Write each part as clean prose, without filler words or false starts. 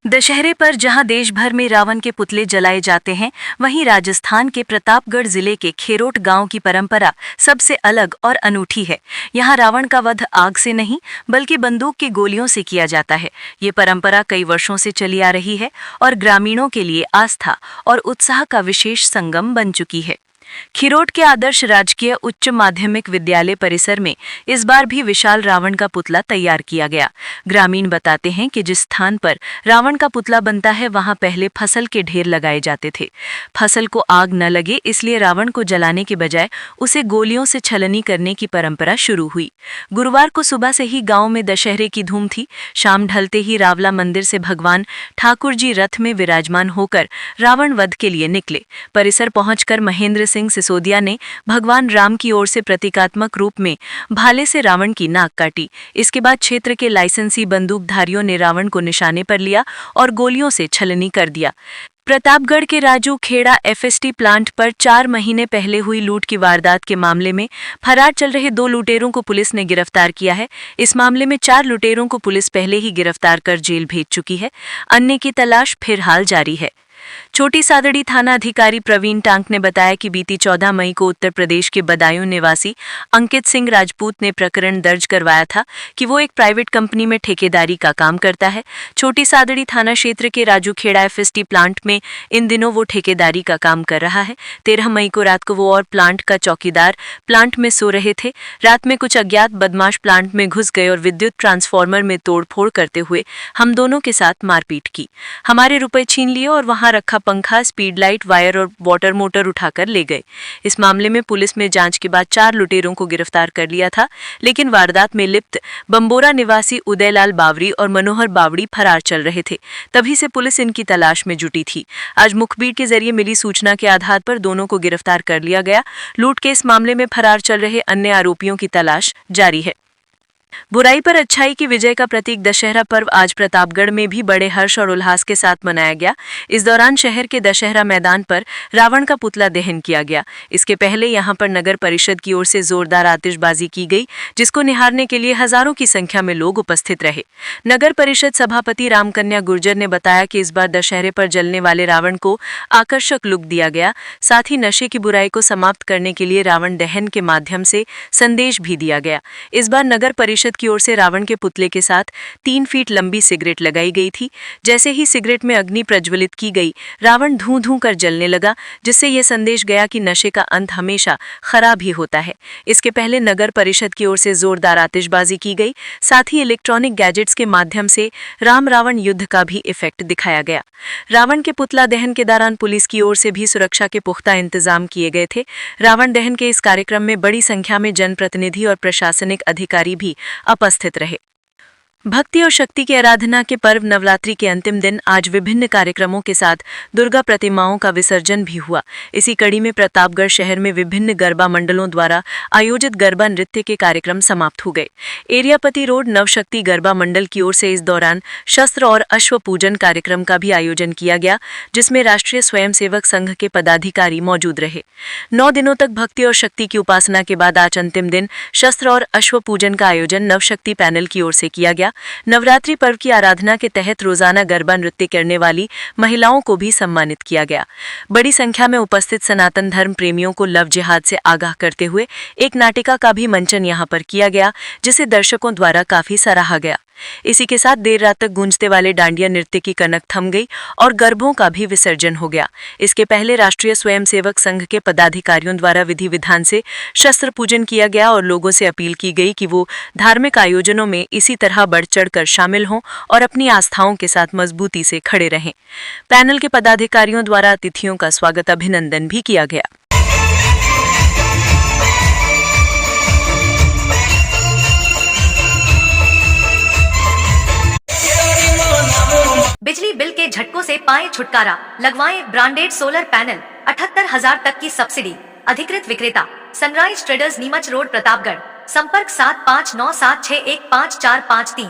दशहरे पर जहां देश भर में रावण के पुतले जलाए जाते हैं, वहीं राजस्थान के प्रतापगढ़ जिले के खेरोट गांव की परंपरा सबसे अलग और अनूठी है। यहां रावण का वध आग से नहीं बल्कि बंदूक की गोलियों से किया जाता है। ये परंपरा कई वर्षों से चली आ रही है और ग्रामीणों के लिए आस्था और उत्साह का विशेष संगम बन चुकी है। खिरोट के आदर्श राजकीय उच्च माध्यमिक विद्यालय परिसर में इस बार भी विशाल रावण का पुतला तैयार किया गया। ग्रामीण बताते हैं कि जिस स्थान पर रावण का पुतला बनता है, वहां पहले फसल के ढेर लगाए जाते थे। फसल को आग न लगे इसलिए रावण को जलाने के बजाय उसे गोलियों से छलनी करने की परंपरा शुरू हुई। गुरुवार को सुबह से ही गांव में दशहरे की धूम थी। शाम ढलते ही रावला मंदिर से भगवान ठाकुर जी रथ में विराजमान होकर रावण वध के लिए निकले। परिसर पहुंचकर महेंद्र सिंह सिसोदिया ने भगवान राम की ओर से प्रतीकात्मक रूप में भाले से रावण की नाक काटी। इसके बाद क्षेत्र के लाइसेंसी बंदूकधारियों ने रावण को निशाने पर लिया और गोलियों से छलनी कर दिया। प्रतापगढ़ के राजू खेड़ा एफएसटी प्लांट पर 4 महीने पहले हुई लूट की वारदात के मामले में फरार चल रहे 2 लुटेरों को पुलिस ने गिरफ्तार किया है। इस मामले में 4 लुटेरों को पुलिस पहले ही गिरफ्तार कर जेल भेज चुकी है। अन्य की तलाश फिलहाल जारी है। छोटी सादड़ी थाना अधिकारी प्रवीण टांक ने बताया कि बीती 14 मई को उत्तर प्रदेश के बदायूं निवासी अंकित सिंह राजपूत ने प्रकरण दर्ज करवाया था कि वो एक प्राइवेट कंपनी में ठेकेदारी का काम करता है। छोटी सादड़ी थाना क्षेत्र के राजू खेड़ा एफएसटी प्लांट में इन दिनों वो ठेकेदारी का काम कर रहा है। 13 मई को रात को वो और प्लांट का चौकीदार प्लांट में सो रहे थे। रात में कुछ अज्ञात बदमाश प्लांट में घुस गए और विद्युत ट्रांसफार्मर में तोड़फोड़ करते हुए हम दोनों के साथ मारपीट की। हमारे रुपए छीन लिए और वहां रखा पंखा, स्पीड लाइट, वायर और वाटर मोटर उठाकर ले गए। इस मामले में पुलिस ने जांच के बाद 4 लुटेरों को गिरफ्तार कर लिया था, लेकिन वारदात में लिप्त बंबोरा निवासी उदयलाल बावरी और मनोहर बावड़ी फरार चल रहे थे। तभी से पुलिस इनकी तलाश में जुटी थी। आज मुखबिर के जरिए मिली सूचना के आधार पर दोनों को गिरफ्तार कर लिया गया। लूट के इस मामले में फरार चल रहे अन्य आरोपियों की तलाश जारी है। बुराई पर अच्छाई की विजय का प्रतीक दशहरा पर्व आज प्रतापगढ़ में भी बड़े हर्ष और उल्लास के साथ मनाया गया। इस दौरान शहर के दशहरा मैदान पर रावण का पुतला दहन किया गया। इसके पहले यहां पर नगर परिषद की ओर से जोरदार आतिशबाजी की गई, जिसको निहारने के लिए हजारों की संख्या में लोग उपस्थित रहे। नगर परिषद सभापति रामकन्या गुर्जर ने बताया कि इस बार दशहरे पर जलने वाले रावण को आकर्षक लुक दिया गया। साथ ही नशे की बुराई को समाप्त करने के लिए रावण दहन के माध्यम से संदेश भी दिया गया। इस बार नगर परिषद की ओर से रावण के पुतले के साथ 3 फीट लंबी सिगरेट लगाई गई थी। जैसे ही सिगरेट में अग्नि प्रज्वलित की गई, रावण धूं धूं कर जलने लगा, जिससे यह संदेश गया कि नशे का अंत हमेशा खराब ही होता है। इसके पहले नगर परिषद की ओर से जोरदार आतिशबाजी की गई। साथ ही इलेक्ट्रॉनिक गैजेट्स के माध्यम से राम रावण युद्ध का भी इफेक्ट दिखाया गया। रावण के पुतला दहन के दौरान पुलिस की ओर से भी सुरक्षा के पुख्ता इंतजाम किए गए थे। रावण दहन के इस कार्यक्रम में बड़ी संख्या में जनप्रतिनिधि और प्रशासनिक अधिकारी भी उपस्थित रहे। भक्ति और शक्ति की आराधना के पर्व नवरात्रि के अंतिम दिन आज विभिन्न कार्यक्रमों के साथ दुर्गा प्रतिमाओं का विसर्जन भी हुआ। इसी कड़ी में प्रतापगढ़ शहर में विभिन्न गरबा मंडलों द्वारा आयोजित गरबा नृत्य के कार्यक्रम समाप्त हो गए। एरियापति रोड नवशक्ति गरबा मंडल की ओर से इस दौरान शस्त्र और अश्व पूजन कार्यक्रम का भी आयोजन किया गया, जिसमें राष्ट्रीय स्वयंसेवक संघ के पदाधिकारी मौजूद रहे। 9 दिनों तक भक्ति और शक्ति की उपासना के बाद आज अंतिम दिन शस्त्र और अश्व पूजन का आयोजन नवशक्ति पैनल की ओर से किया गया। नवरात्रि पर्व की आराधना के तहत रोजाना गरबा नृत्य करने वाली महिलाओं को भी सम्मानित किया गया। बड़ी संख्या में उपस्थित सनातन धर्म प्रेमियों को लव जिहाद से आगाह करते हुए एक नाटिका का भी मंचन यहां पर किया गया, जिसे दर्शकों द्वारा काफी सराहा गया। इसी के साथ देर रात तक गूंजते वाले डांडिया नृत्य की कनक थम गई और गरबों का भी विसर्जन हो गया। इसके पहले राष्ट्रीय स्वयंसेवक संघ के पदाधिकारियों द्वारा विधि विधान से शस्त्र पूजन किया गया और लोगों से अपील की गई कि वो धार्मिक आयोजनों में इसी तरह बढ़ चढ़कर शामिल हों और अपनी आस्थाओं के साथ मजबूती से खड़े रहें। पैनल के पदाधिकारियों द्वारा अतिथियों का स्वागत अभिनंदन भी किया गया। बिजली बिल के झटकों से पाएं छुटकारा, लगवाएं ब्रांडेड सोलर पैनल, 78,000 तक की सब्सिडी। अधिकृत विक्रेता sunrise traders, Neemuch road, Pratapgarh. संपर्क 7597615453।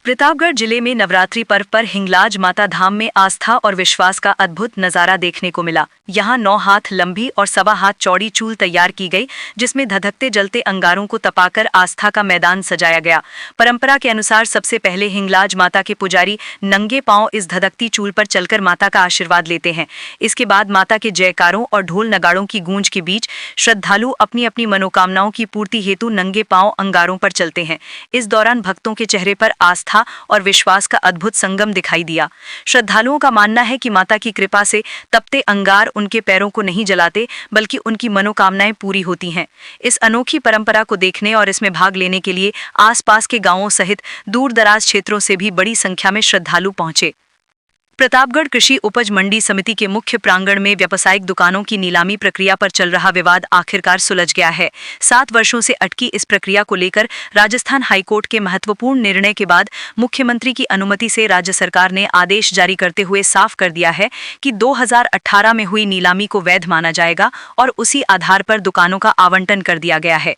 प्रतापगढ़ जिले में नवरात्रि पर्व पर हिंगलाज माता धाम में आस्था और विश्वास का अद्भुत नजारा देखने को मिला। यहाँ 9 हाथ लंबी और 1.25 हाथ चौड़ी चूल तैयार की गई, जिसमें धधकते जलते अंगारों को तपाकर आस्था का मैदान सजाया गया। परंपरा के अनुसार सबसे पहले हिंगलाज माता के पुजारी नंगे पांव इस धधकती चूल पर चलकर माता का आशीर्वाद लेते हैं। इसके बाद माता के जयकारों और ढोल नगाड़ों की गूंज के बीच श्रद्धालु अपनी अपनी मनोकामनाओं की पूर्ति हेतु नंगे पांव अंगारों पर चलते हैं। इस दौरान भक्तों के चेहरे पर आस्था और विश्वास का अद्भुत संगम दिखाई दिया। श्रद्धालुओं का मानना है कि माता की कृपा से तपते अंगार उनके पैरों को नहीं जलाते, बल्कि उनकी मनोकामनाएं पूरी होती हैं। इस अनोखी परंपरा को देखने और इसमें भाग लेने के लिए आसपास के गांवों सहित दूर दराज क्षेत्रों से भी बड़ी संख्या में श्रद्धालु पहुंचे। प्रतापगढ़ कृषि उपज मंडी समिति के मुख्य प्रांगण में व्यावसायिक दुकानों की नीलामी प्रक्रिया पर चल रहा विवाद आखिरकार सुलझ गया है। 7 वर्षों से अटकी इस प्रक्रिया को लेकर राजस्थान हाईकोर्ट के महत्वपूर्ण निर्णय के बाद मुख्यमंत्री की अनुमति से राज्य सरकार ने आदेश जारी करते हुए साफ कर दिया है कि 2018 में हुई नीलामी को वैध माना जाएगा और उसी आधार पर दुकानों का आवंटन कर दिया गया है।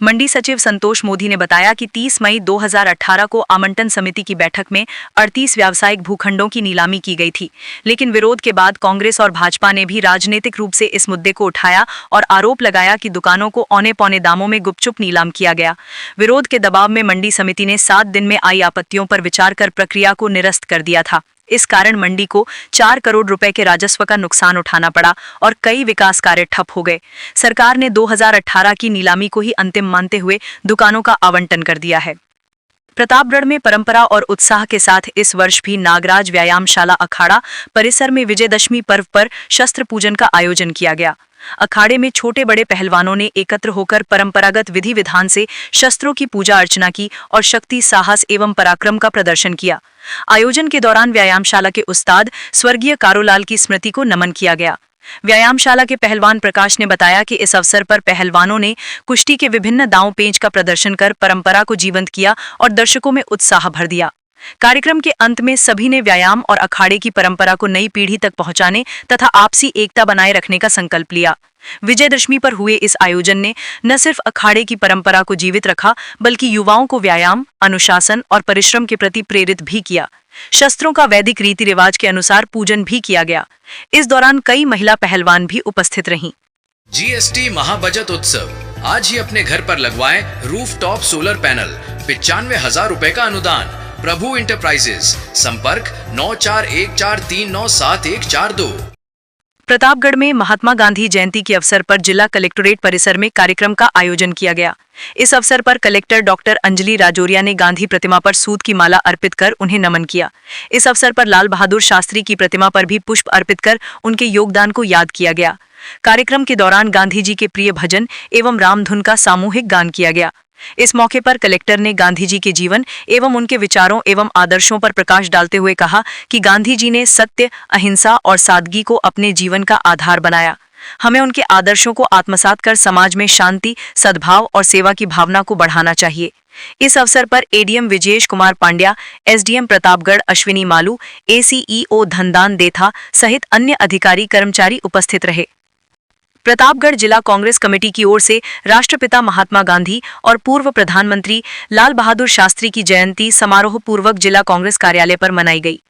मंडी सचिव संतोष मोदी ने बताया कि 30 मई 2018 को आवंटन समिति की बैठक में 38 व्यावसायिक भूखंडों की नीलामी की गई थी, लेकिन विरोध के बाद कांग्रेस और भाजपा ने भी राजनीतिक रूप से इस मुद्दे को उठाया और आरोप लगाया कि दुकानों को औने पौने दामों में गुपचुप नीलाम किया गया। विरोध के दबाव में मंडी समिति ने 7 दिन में आई आपत्तियों पर विचार कर प्रक्रिया को निरस्त कर दिया था। इस कारण मंडी को 4 करोड़ रुपए के राजस्व का नुकसान उठाना पड़ा और कई विकास कार्य ठप हो गए। सरकार ने 2018 की नीलामी को ही अंतिम मानते हुए दुकानों का आवंटन कर दिया है। प्रतापगढ़ में परंपरा और उत्साह के साथ इस वर्ष भी नागराज व्यायामशाला अखाड़ा परिसर में विजयदशमी पर्व पर शस्त्र पूजन का आयोजन किया गया। अखाड़े में छोटे बड़े पहलवानों ने एकत्र होकर परंपरागत विधि विधान से शस्त्रों की पूजा अर्चना की और शक्ति, साहस एवं पराक्रम का प्रदर्शन किया। आयोजन के दौरान व्यायामशाला के उस्ताद स्वर्गीय कारोलाल की स्मृति को नमन किया गया। व्यायामशाला के पहलवान प्रकाश ने बताया कि इस अवसर पर पहलवानों ने कुश्ती के विभिन्न दांव पेंच का प्रदर्शन कर परंपरा को जीवंत किया और दर्शकों में उत्साह भर दिया। कार्यक्रम के अंत में सभी ने व्यायाम और अखाड़े की परंपरा को नई पीढ़ी तक पहुंचाने तथा आपसी एकता बनाए रखने का संकल्प लिया। विजयदशमी पर हुए इस आयोजन ने न सिर्फ अखाड़े की परंपरा को जीवित रखा, बल्कि युवाओं को व्यायाम, अनुशासन और परिश्रम के प्रति प्रेरित भी किया। शस्त्रों का वैदिक रीति रिवाज के अनुसार पूजन भी किया गया। इस दौरान कई महिला पहलवान भी उपस्थित रहीं। जीएसटी महाबचत उत्सव आज ही अपने घर पर लगवाएं रूफटॉप सोलर पैनल 95,000 रुपए का अनुदान। प्रभु इंटरप्राइजेस, संपर्क 9414397142। प्रतापगढ़ में महात्मा गांधी जयंती के अवसर पर जिला कलेक्टोरेट परिसर में कार्यक्रम का आयोजन किया गया। इस अवसर पर कलेक्टर डॉक्टर अंजलि राजौरिया ने गांधी प्रतिमा पर सूत की माला अर्पित कर उन्हें नमन किया। इस अवसर पर लाल बहादुर शास्त्री की प्रतिमा पर भी पुष्प अर्पित कर उनके योगदान को याद किया गया। कार्यक्रम के दौरान गांधी जी के प्रिय भजन एवं रामधुन का सामूहिक गान किया गया। इस मौके पर कलेक्टर ने गांधी जी के जीवन एवं उनके विचारों एवं आदर्शों पर प्रकाश डालते हुए कहा कि गांधी जी ने सत्य, अहिंसा और सादगी को अपने जीवन का आधार बनाया। हमें उनके आदर्शों को आत्मसात कर समाज में शांति, सद्भाव और सेवा की भावना को बढ़ाना चाहिए। इस अवसर पर ADM Vijayesh Kumar Pandya, SDM Pratapgarh Ashwini Malu, ACEO Dhandan Detha सहित अन्य अधिकारी कर्मचारी उपस्थित रहे। प्रतापगढ़ जिला कांग्रेस कमेटी की ओर से राष्ट्रपिता महात्मा गांधी और पूर्व प्रधानमंत्री लाल बहादुर शास्त्री की जयंती समारोह पूर्वक जिला कांग्रेस कार्यालय पर मनाई गई।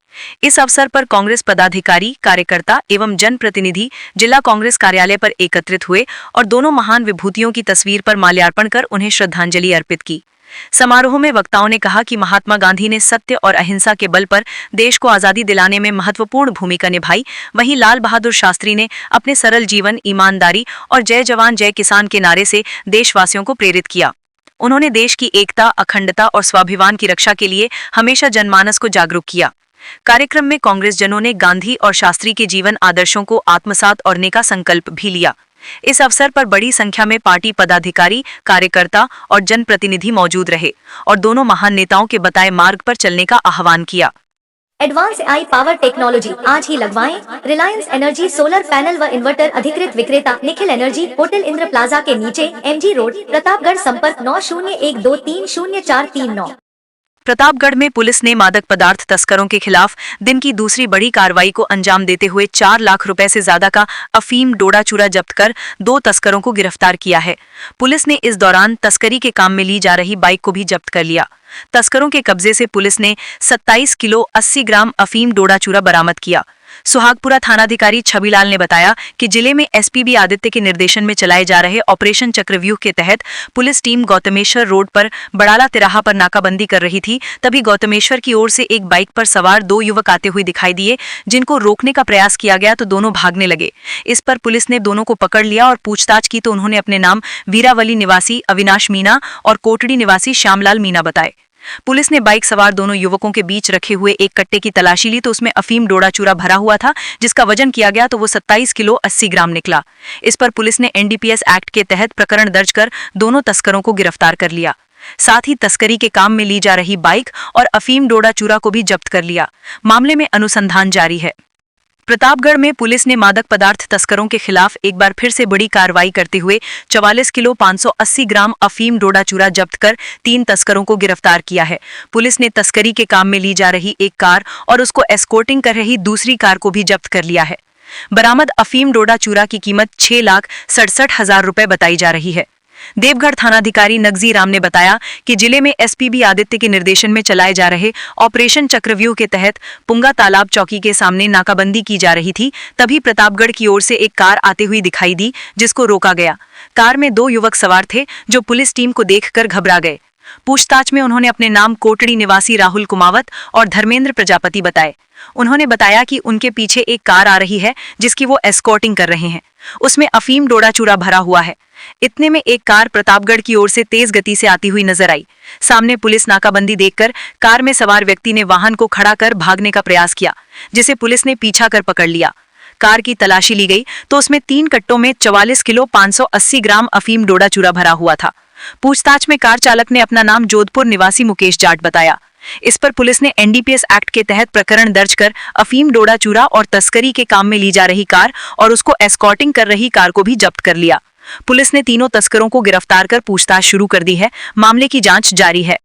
इस अवसर पर कांग्रेस पदाधिकारी, कार्यकर्ता एवं जनप्रतिनिधि जिला कांग्रेस कार्यालय पर एकत्रित हुए और दोनों महान विभूतियों की तस्वीर पर माल्यार्पण कर उन्हें श्रद्धांजलि अर्पित की। समारोह में वक्ताओं ने कहा कि महात्मा गांधी ने सत्य और अहिंसा के बल पर देश को आजादी दिलाने में महत्वपूर्ण भूमिका निभाई। वहीं लाल बहादुर शास्त्री ने अपने सरल जीवन, ईमानदारी और जय जवान जय किसान के नारे से देशवासियों को प्रेरित किया। उन्होंने देश की एकता, अखंडता और स्वाभिमान की रक्षा के लिए हमेशा जनमानस को जागरूक किया। कार्यक्रम में कांग्रेस जनों ने गांधी और शास्त्री के जीवन आदर्शों को आत्मसात करने का संकल्प भी लिया। इस अवसर पर बड़ी संख्या में पार्टी पदाधिकारी, कार्यकर्ता और जनप्रतिनिधि मौजूद रहे और दोनों महान नेताओं के बताए मार्ग पर चलने का आह्वान किया। एडवांस आई पावर टेक्नोलॉजी आज ही लगवाएं। रिलायंस एनर्जी सोलर पैनल व इन्वर्टर अधिकृत विक्रेता Nikhil energy, hotel Indra plaza के नीचे, एमजी रोड, प्रतापगढ़। संपर्क 9012300439। प्रतापगढ़ में पुलिस ने मादक पदार्थ तस्करों के खिलाफ दिन की दूसरी बड़ी कार्रवाई को अंजाम देते हुए 4 लाख रुपए से ज्यादा का अफीम डोडा चूरा जब्त कर 2 तस्करों को गिरफ्तार किया है। पुलिस ने इस दौरान तस्करी के काम में ली जा रही बाइक को भी जब्त कर लिया। तस्करों के कब्जे से पुलिस ने 27 किलो 80 ग्राम अफीम डोडा चूरा बरामद किया। सुहागपुरा थानाधिकारी छबिलाल ने बताया कि जिले में एसपीबी आदित्य के निर्देशन में चलाए जा रहे ऑपरेशन चक्रव्यूह के तहत पुलिस टीम गौतमेश्वर रोड पर बड़ाला तिराहा पर नाकाबंदी कर रही थी। तभी गौतमेश्वर की ओर से एक बाइक पर सवार 2 युवक आते हुए दिखाई दिए, जिनको रोकने का प्रयास किया गया तो दोनों भागने लगे। इस पर पुलिस ने दोनों को पकड़ लिया और पूछताछ की तो उन्होंने अपने नाम वीरावली निवासी अविनाश मीना और कोटड़ी निवासी श्यामलाल मीना बताए। पुलिस ने बाइक सवार दोनों युवकों के बीच रखे हुए एक कट्टे की तलाशी ली तो उसमें अफीम डोडा चूरा भरा हुआ था, जिसका वजन किया गया तो वो 27 किलो 80 ग्राम निकला। इस पर पुलिस ने एनडीपीएस एक्ट के तहत प्रकरण दर्ज कर दोनों तस्करों को गिरफ्तार कर लिया। साथ ही तस्करी के काम में ली जा रही बाइक और अफीम डोडा चूरा को भी जब्त कर लिया। मामले में अनुसंधान जारी है। प्रतापगढ़ में पुलिस ने मादक पदार्थ तस्करों के खिलाफ एक बार फिर से बड़ी कार्रवाई करते हुए 44 किलो 580 ग्राम अफीम डोडा चूरा जब्त कर 3 तस्करों को गिरफ्तार किया है। पुलिस ने तस्करी के काम में ली जा रही एक कार और उसको एस्कॉर्टिंग कर रही दूसरी कार को भी जब्त कर लिया है। बरामद अफीम डोडा चूरा की कीमत 6,67,000 रुपए बताई जा रही है। देवगढ़ थानाधिकारी नगजी राम ने बताया कि जिले में एसपीबी आदित्य के निर्देशन में चलाए जा रहे ऑपरेशन चक्रव्यूह के तहत पुंगा तालाब चौकी के सामने नाकाबंदी की जा रही थी। तभी प्रतापगढ़ की ओर से एक कार आते हुई दिखाई दी, जिसको रोका गया। कार में 2 युवक सवार थे जो पुलिस टीम को देखकर घबरा गए। पूछताछ में उन्होंने अपने नाम कोटड़ी निवासी राहुल कुमावत और धर्मेंद्र प्रजापति बताए। उन्होंने बताया कि उनके पीछे एक कार आ रही है जिसकी वो एस्कॉर्टिंग कर रहे हैं। उसमें अफीम डोडा चूरा भरा हुआ है। इतने में एक कार प्रतापगढ़ की ओर से तेज गति से आती हुई नजर आई। सामने पुलिस नाकाबंदी देखकर कार में सवार व्यक्ति ने वाहन को खड़ा कर भागने का प्रयास किया, जिसे पुलिस ने पीछा कर पकड़ लिया। कार की तलाशी ली गई तो उसमें 3 कट्टों में 44 किलो 580 ग्राम अफीम डोडा चूरा भरा हुआ था। पूछताछ में कार चालक ने अपना नाम जोधपुर निवासी मुकेश जाट बताया। इस पर पुलिस ने एनडीपीएस एक्ट के तहत प्रकरण दर्ज कर अफीम डोडा चूरा और तस्करी के काम में ली जा रही कार और उसको एस्कॉर्टिंग कर रही कार को भी जब्त कर लिया। पुलिस ने तीनों तस्करों को गिरफ्तार कर पूछताछ शुरू कर दी है। मामले की जांच जारी है।